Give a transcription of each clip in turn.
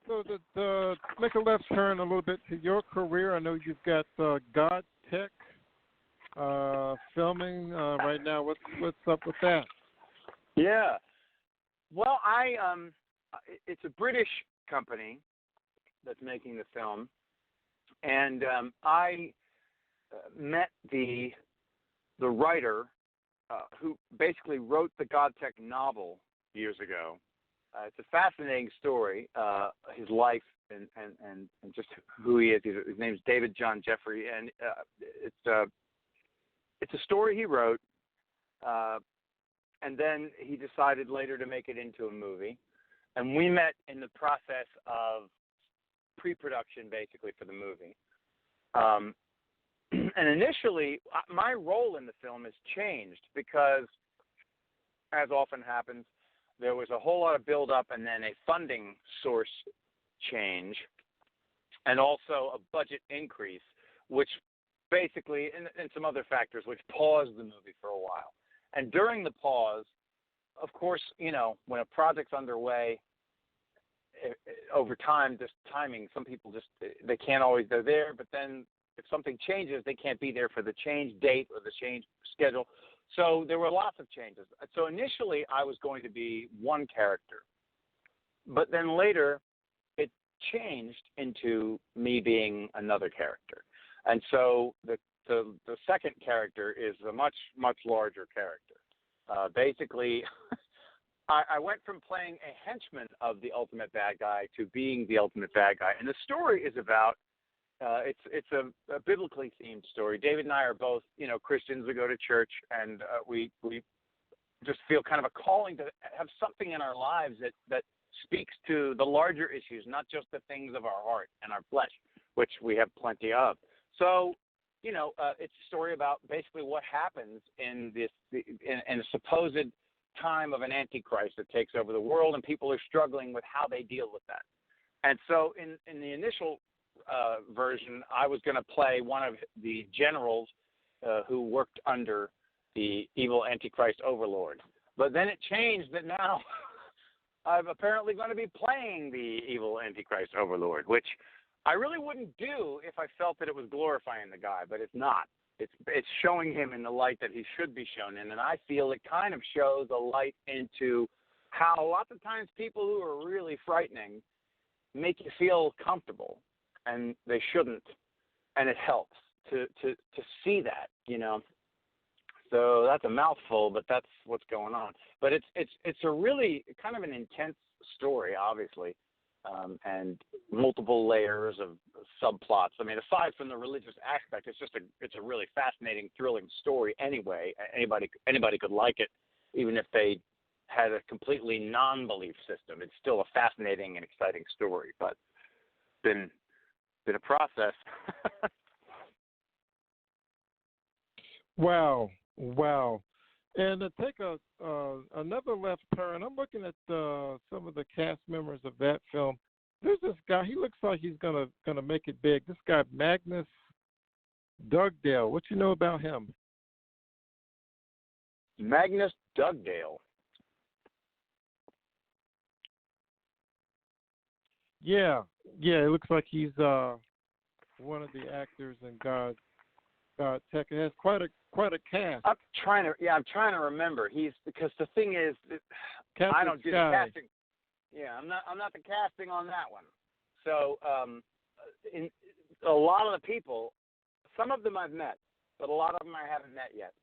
So to make a left turn a little bit to your career, I know you've got G.O.D.TECH filming right now. What's up with that? Yeah. Well, it's a British company that's making the film, and I met the writer who basically wrote the G.O.D.TECH novel years ago. It's a fascinating story, his life and just who he is. His name's David John Jeffrey, and it's a story he wrote, and then he decided later to make it into a movie. And we met in the process of pre-production, basically, for the movie. And initially, my role in the film has changed because, as often happens, there was a whole lot of build-up and then a funding source change and also a budget increase, which basically, and some other factors, which paused the movie for a while. And during the pause, of course, when a project's underway, over time, just timing, some people they can't always, they're there, but then if something changes, they can't be there for the change date or the change schedule. So there were lots of changes. So initially, I was going to be one character, but then later it changed into me being another character. And so the second character is a much, much larger character. Basically, I went from playing a henchman of the ultimate bad guy to being the ultimate bad guy. And the story is about, it's a biblically themed story. David and I are both, Christians. We go to church, and we just feel kind of a calling to have something in our lives that speaks to the larger issues, not just the things of our heart and our flesh, which we have plenty of. So, it's a story about basically what happens in a supposed time of an antichrist that takes over the world, and people are struggling with how they deal with that. And so in the initial version, I was going to play one of the generals who worked under the evil Antichrist overlord. But then it changed that now I'm apparently going to be playing the evil Antichrist overlord, which I really wouldn't do if I felt that it was glorifying the guy, but it's not. It's showing him in the light that he should be shown in, and I feel it kind of shows a light into how lots of times people who are really frightening make you feel comfortable, and they shouldn't, and it helps to see that, So that's a mouthful, but that's what's going on. But it's a really kind of an intense story, obviously, and multiple layers of subplots. I mean, aside from the religious aspect, it's a really fascinating, thrilling story. Anyway, anybody could like it, even if they had a completely non-belief system. It's still a fascinating and exciting story, but been a process. Wow. And to take another left turn, I'm looking at some of the cast members of that film. There's this guy. He looks like he's gonna make it big. This guy, Magnus Dugdale. What you know about him? Magnus Dugdale. Yeah. It looks like he's one of the actors in G.O.D.TECH. It has quite a cast. I'm trying to remember. Because the thing is, I don't do the casting. Yeah, I'm not the casting on that one. So, in a lot of the people, some of them I've met, but a lot of them I haven't met yet,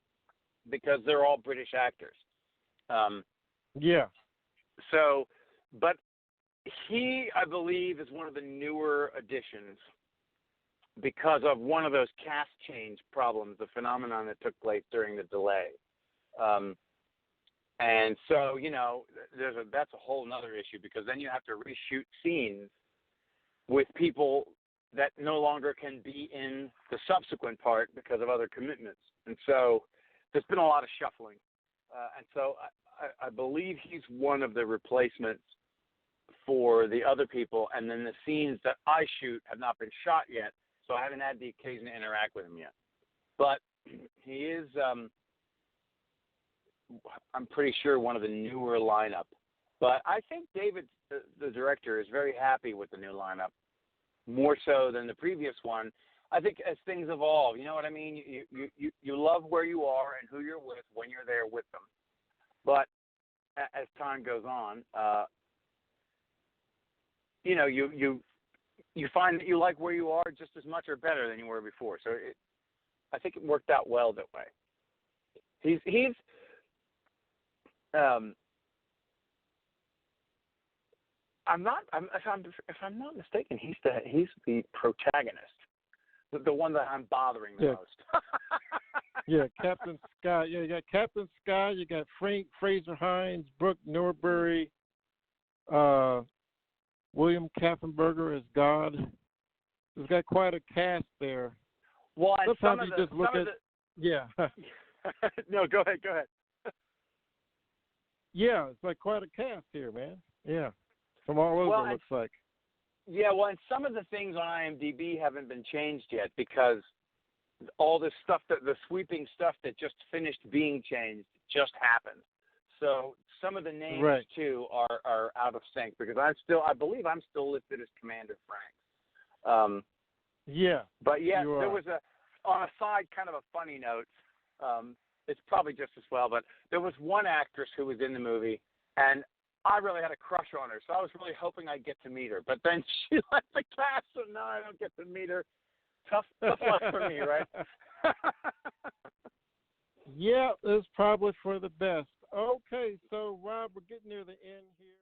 because they're all British actors. Yeah. So, but he, I believe, is one of the newer additions because of one of those cast change problems, the phenomenon that took place during the delay. And so, that's a whole other issue, because then you have to reshoot scenes with people that no longer can be in the subsequent part because of other commitments. And so there's been a lot of shuffling. And so I believe he's one of the replacements for the other people. And then the scenes that I shoot have not been shot yet, so I haven't had the occasion to interact with him yet. But he is, I'm pretty sure, one of the newer lineup. But I think David, the director, is very happy with the new lineup, more so than the previous one. I think as things evolve, you know what I mean? You love where you are and who you're with when you're there with them. But as time goes on, you find that you like where you are just as much or better than you were before. So I think it worked out well that way. He's if I'm not mistaken, he's the protagonist, the one that I'm bothering the most. Yeah, Captain Sky. Yeah, you got Captain Sky. You got Frank Fraser Hines, Brooke Norbury, William Kaffenberger as God. It's got quite a cast there. Well, and sometimes you just look at. Yeah. No, go ahead. Yeah, it's like quite a cast here, man. Yeah, from all over, it looks like. Yeah, well, and some of the things on IMDb haven't been changed yet because all this stuff, the sweeping stuff that just finished being changed just happened. So some of the names too are out of sync because I believe I'm still listed as Commander Franks. Yeah. But yeah, there was on a side kind of a funny note. It's probably just as well, but there was one actress who was in the movie, and I really had a crush on her, so I was really hoping I'd get to meet her. But then she left the cast, so now I don't get to meet her. Tough luck for me, right? Yeah, it's probably for the best. Okay, so Rob, we're getting near the end here.